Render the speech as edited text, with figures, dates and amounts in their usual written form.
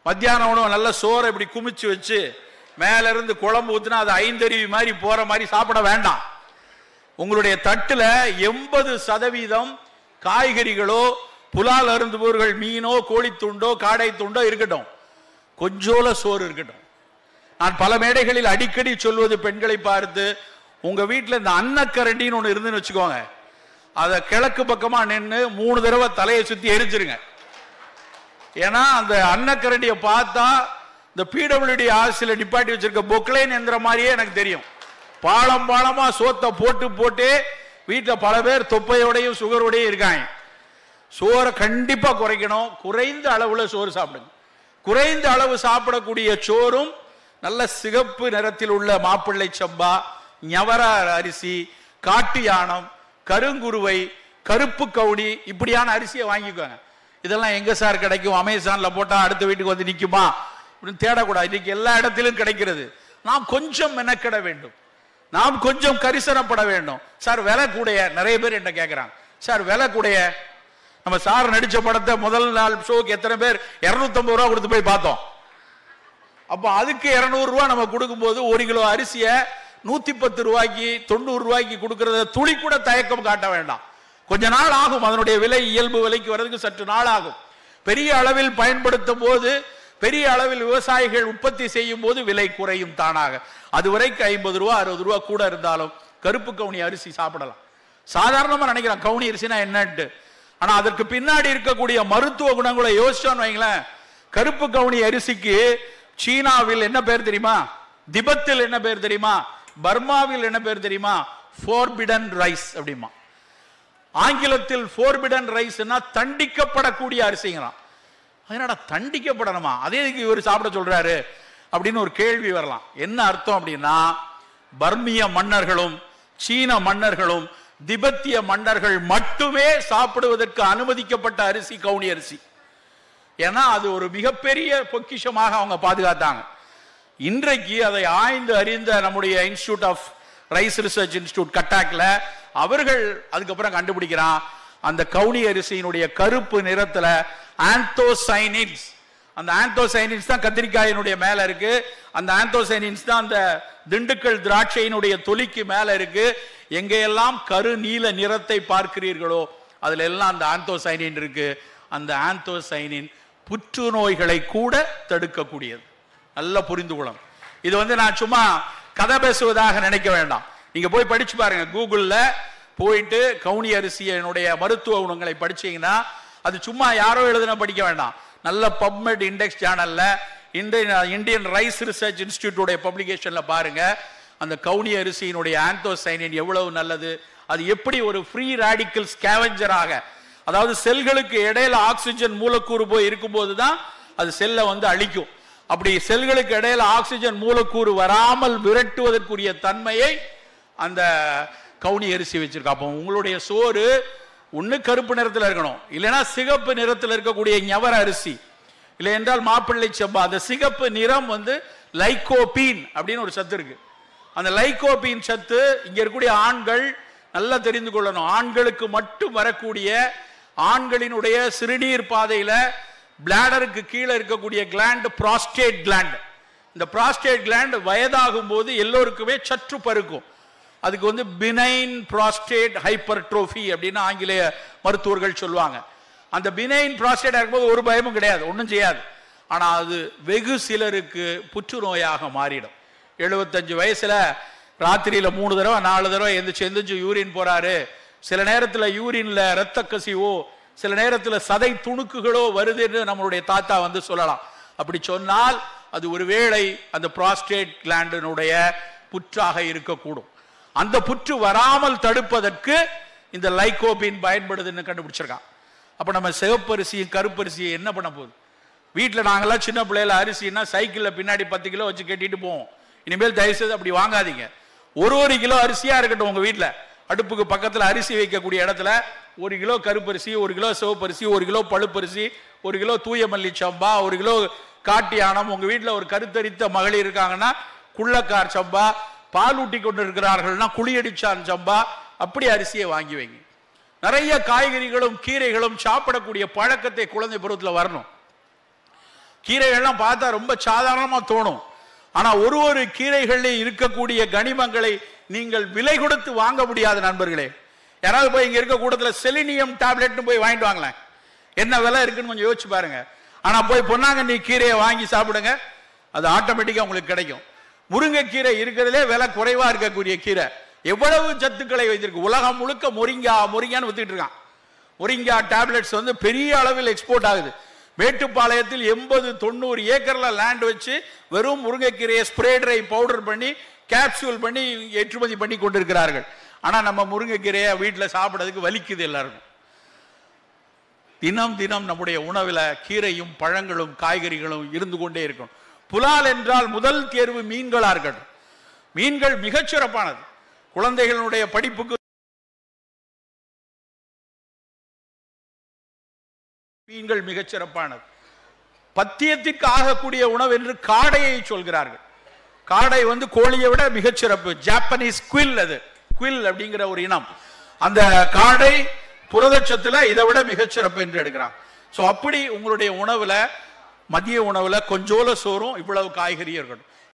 மத்தியான உணவு நல்ல சோறை இப்படி குமிச்சு வச்சு மேல இருந்து குழம்பு ஊத்துனா அது ஐந்தருவி மாதிரி போற மாதிரி சாப்பிட வேண்டாம். உங்களுடைய தட்டுல 80% காய்கறிகளோ புலால் அருந்துபவர்கள் மீனோ கோழி துண்டோ காடை துண்டோ இருக்கட்டும், கொஞ்சோல சோறு இருக்கட்டும். நான் பல மேடைகளில் அடிக்கடி சொல்வது, பெண்களை பார்த்து, உங்க வீட்டில் இந்த அன்னக்கரண்டின்னு ஒன்று இருந்துன்னு வச்சுக்கோங்க, அதை கிழக்கு பக்கமா நின்று 3 தடவை தலையை சுத்தி எரிச்சிருங்க. ஏன்னா அந்த அன்னக்கரண்டியை பார்த்தா இந்த பிடபிள்யூடி ஆசில நிப்பாட்டி வச்சிருக்க பொக்லைன் எந்திர மாதிரியே எனக்கு தெரியும். பாலம் பாலமா சோத்தை போட்டு போட்டு வீட்டில் பல பேர் தொப்பையோடையும் சுகரோடையும் இருக்காங்க. சோறை கண்டிப்பா குறைக்கணும். குறைந்த அளவுல சோறு சாப்பிடுங்க. குறைந்த அளவு சாப்பிடக்கூடிய சோறும் நல்ல சிகப்பு நிறத்தில் உள்ள மாப்பிள்ளை சம்பா, ஞவர அரிசி, காட்டு யானம், கருங்குருவை, கருப்பு கவுனி இப்படியான அரிசியை வாங்கிக்கோங்க. இதெல்லாம் எங்க சார் கிடைக்கும்? அமேசான்ல போட்டா அடுத்த வீட்டுக்கு வந்து நிக்குமா அப்படின்னு தேடக்கூடாது. இன்னைக்கு எல்லா இடத்திலும் கிடைக்கிறது. நாம் கொஞ்சம் மெனக்கிட வேண்டும், நாம் கொஞ்சம் கரிசனப்பட வேண்டும். சார் விலை கூடைய, நிறைய பேர் என்ன கேட்கிறாங்க, சார் விலை கூடைய. நம்ம சார் நடிச்ச படத்தை முதல் நாள் ஷோக்கு எத்தனை பேர் 250 ரூபா கொடுத்து போய் பார்த்தோம். அப்ப அதுக்கு 200 ரூபா நம்ம கொடுக்கும் போது 1 கிலோ அரிசியை 110 ரூபாய்க்கு 90 ரூபாய்க்கு கொடுக்கறத துளி கூட தயக்கம் காட்ட வேண்டாம். கொஞ்ச நாள் ஆகும், அதனுடைய விலை இயல்பு விலைக்கு வர்றதுக்கு சற்று நாள் ஆகும். பெரிய அளவில் பயன்படுத்தும் போது, பெரிய அளவில் விவசாயிகள் உற்பத்தி செய்யும் போது விலை குறையும் தானாக. அதுவரைக்கும் 50 ரூபா 60 ரூபா கூட இருந்தாலும் கருப்பு கவுனி அரிசி சாப்பிடலாம். சாதாரணமா நினைக்கிறேன் கவுனி அரிசினா என்னன்ட்டு. ஆனா அதற்கு பின்னாடி இருக்கக்கூடிய மருத்துவ குணங்களை யோசிச்சோன்னு வைங்களேன். கருப்பு கவுனி அரிசிக்கு சீனாவில் என்ன பேர் தெரியுமா? திபெத்தில் என்ன பேர் தெரியுமா? பர்மாவில் என்ன பேர் தெரியுமா? ஃபோர்பிடன் ரைஸ் அப்படிமா. ஆங்கிலத்தில் ஃபோர்பிடன் ரைஸ்னா தண்டிக்கப்படக்கூடிய அரிசிங்களாம். அதனால தண்டிக்கப்படணுமா, அதே இவர் சாப்பிட சொல்றாரு அப்படின்னு ஒரு கேள்வி வரலாம். என்ன அர்த்தம் அப்படின்னா, பர்மிய மன்னர்களும் சீன மன்னர்களும் திபெத்திய மன்னர்கள் மட்டுமே சாப்பிடுவதற்கு அனுமதிக்கப்பட்ட அரிசி கவுனி அரிசி. ஏன்னா அது ஒரு மிகப்பெரிய பொக்கிஷமாக அவங்க பாதுகாத்தாங்க. இன்றைக்கு அதை ஆய்ந்து அறிந்த நம்முடைய institute of rice research institute கட்டாக்ல அவர்கள் அதுக்கப்புறம் கண்டுபிடிக்கிறான், அந்த கவுனி அரிசியினுடைய கருப்பு நிறத்துல ஆந்தோசைனின்ஸ், அந்த ஆந்தோசைனின்ஸ் தான் கத்திரிக்காயினுடைய மேல இருக்கு, அந்த ஆந்தோசைனின்ஸ் தான் அந்த திண்டுக்கல் திராட்சையினுடைய தொலிக்கு மேல இருக்கு. எங்கெல்லாம் கரு நீல நிறத்தை பார்க்கிறீர்களோ அதுல எல்லாம் அந்த ஆந்தோசைனின் இருக்கு. அந்த ஆந்தோசைனின் புற்றுநோய்களை கூட தடுக்கக்கூடியது. நல்லா புரிந்து கொள்ளணும். இது நான் சும்மா கதை பேசுவதாக நினைக்க வேண்டாம். நீங்க போய் படிச்சு பாருங்க, கூகுள்ல போயிட்டு கவுனி அரிசியினுடைய மருத்துவ குணங்களை படிச்சீங்கன்னா அது சும்மா யாரோ எழுதுன படிக்க வேண்டாம். நல்ல பப்மெட் இண்டெக்ஸ் சேனல்ல இந்தியன் ரைஸ் ரிசர்ச் இன்ஸ்டிடியூட் பப்ளிகேஷன்ல பாருங்க, அந்த கவுனி அரிசியினுடைய ஆந்தோசைனின் எவ்வளவு நல்லது, அது எப்படி ஒரு ஃப்ரீ ராடிக்கல் ஸ்கேவெஞ்சராக, அதாவது செல்களுக்கு இடையில ஆக்சிஜன் மூலக்கூறு போய் இருக்கும்போது தான் அது செல்லை அழிக்கும். அப்படி செல்களுக்கு இடையில ஆக்சிஜன் மூலக்கூறு வராமல் விரட்டுவதற்குரிய தன்மையை அந்த கவுனி அரிசி வச்சிருக்கா. அப்போ உங்களுடைய சோறு ஒண்ணு கருப்பு நிறத்தில் இருக்கணும், இல்லைன்னா சிகப்பு நிறத்தில் இருக்கக்கூடிய ஞவர அரிசி, இல்லை என்றால் மாப்பிள்ளை சம்பா. அந்த சிகப்பு நிறம் லைகோபீன் அப்படின்னு ஒரு சத்து இருக்கு. அந்த லைகோபீன் சத்து இங்க இருக்கக்கூடிய ஆண்கள் நல்லா தெரிந்து கொள்ளணும். ஆண்களுக்கு மட்டும் வரக்கூடிய, ஆண்களினுடைய சிறுநீர் பாதையில பிளாடருக்கு கீழே இருக்கக்கூடிய கிளாண்ட் புரோஸ்டேட் கிளாண்ட். இந்த புரோஸ்டேட் கிளாண்ட் வயதாகும் போது எல்லோருக்குமே சற்று பருக்கும். அதுக்கு பினைன் புரோஸ்டேட் ஹைப்பர்ட்ரோஃபி அப்படின்னு ஆங்கிலேய மருத்துவர்கள் சொல்லுவாங்க. அந்த பினைன் புரோஸ்டேட் இருக்கும்போது ஒரு பயமும் கிடையாது, ஒன்றும் செய்யாது. ஆனா அது வெகு சிலருக்கு புற்றுநோயாக மாறிடும். 75 வயசுல ராத்திரியில 3 தடவை 4 தடவை எந்திரிச்சு யூரின் போறாரு. சில நேரத்தில் யூரின்ல இரத்த கசிவோ, சில நேரத்தில் சதை துணுக்குகளோ வருதுன்னு நம்மளுடைய தாத்தா சொல்லலாம். அப்படி சொன்னால் அது ஒருவேளை அந்த புரோஸ்டேட் கிளாண்டினுடைய புற்றாக இருக்கக்கூடும். அந்த புற்று வராமல் தடுப்பதற்கு இந்த லைகோபின் பயன்படுதுன்னு கண்டுபிடிச்சிருக்கான். அப்ப நம்ம சிவப்பரிசியும் கருப்பரிசியை என்ன பண்ண போகுது? வீட்டில் நாங்கெல்லாம் சின்ன பிள்ளையில அரிசின்னா சைக்கிளில் பின்னாடி 10 கிலோ வச்சு கட்டிட்டு போவோம். இனிமேல் தயவுசெய்து அப்படி வாங்காதீங்க. ஒரு கிலோ அரிசியா இருக்கட்டும், உங்க வீட்டில் அடுப்புக்கு பக்கத்தில் அரிசி வைக்கக்கூடிய இடத்துல 1 கிலோ கருப்பரிசி, 1 கிலோ சிவப்பரிசி, 1 கிலோ பழுப்பரிசி, 1 கிலோ தூய மல்லி சம்பா, 1 கிலோ காட்டு யானம். உங்க வீட்டில் ஒரு கருத்தரித்த மகளிர் இருக்காங்கன்னா குள்ளக்கார் சம்பா, பால் ஊட்டி கொண்டு இருக்கிறார்கள்னா குளியடிச்சான் சம்பா, அப்படி அரிசியை வாங்கி வைங்க. நிறைய காய்கறிகளும் கீரைகளும் சாப்பிடக்கூடிய பழக்கத்தை குழந்தை பருவத்தில் வரணும். கீரைகள்லாம் பார்த்தா ரொம்ப சாதாரணமா தோணும். ஆனா ஒரு கீரைகளில் இருக்கக்கூடிய கனிமங்களை நீங்கள் விலை கொடுத்து வாங்க முடியாது நண்பர்களே. யாராவது போய் இங்க இருக்க கூடத்தில் செலினியம் டேப்லெட்னு போய் வாங்கிட்டு வாங்களேன். என்ன விலை இருக்குன்னு கொஞ்சம் யோசிச்சு பாருங்க. ஆனா போய் பொன்னாங்கண்ணி கீரையை வாங்கி சாப்பிடுங்க, அது ஆட்டோமேட்டிக்கா உங்களுக்கு கிடைக்கும். முருங்கைக்கீரை இருக்கிறதுலே விலை குறைவா இருக்கக்கூடிய கீரை. எவ்வளவு சத்துக்களை வைத்திருக்கு. உலகம் முழுக்க மொரிங்கான்னு வித்துட்டு இருக்கான். மொரிங்கா டேப்லெட்ஸ் வந்து பெரிய அளவில் எக்ஸ்போர்ட் ஆகுது. மேட்டுப்பாளையத்தில் 80-90 ஏக்கர்ல லேண்ட் வச்சு வெறும் முருங்கைக்கீரையை ஸ்ப்ரே ட்ரை பவுடர் பண்ணி கேப்சூல் பண்ணி ஏற்றுமதி பண்ணி கொண்டிருக்கிறார்கள். ஆனா நம்ம முருங்கைக்கீரையை வீட்டில் சாப்பிட்றதுக்கு வலிக்குது எல்லாருக்கும். தினம் தினம் நம்முடைய உணவில் கீரையும் பழங்களும் காய்கறிகளும் இருந்து கொண்டே இருக்கும். புலால் என்றால் முதல் தேர்வு மீன்களா இருக்கட்டும். மீன்கள் மிகச்சிறப்பானது. குழந்தைகளுடைய படிப்புக்கு மீன்கள் மிகச்சிறப்பானது. பத்தியத்திற்கு ஆகக்கூடிய உணவு என்று காடையை சொல்கிறார்கள். காடை வந்து கோழியை விட மிகச்சிறப்பு. ஜாப்பனீஸ் குவில், அது குவில் அப்படிங்கிற ஒரு இனம். அந்த காடை புரதச்சத்துல இதை விட மிகச்சிறப்பு என்று எடுக்கிறாங்க. ஸோ அப்படி உங்களுடைய உணவுல மதிய உணவுல கொஞ்சோல சோறும் இவ்வளவு காய்கறியும் இருக்கணும்.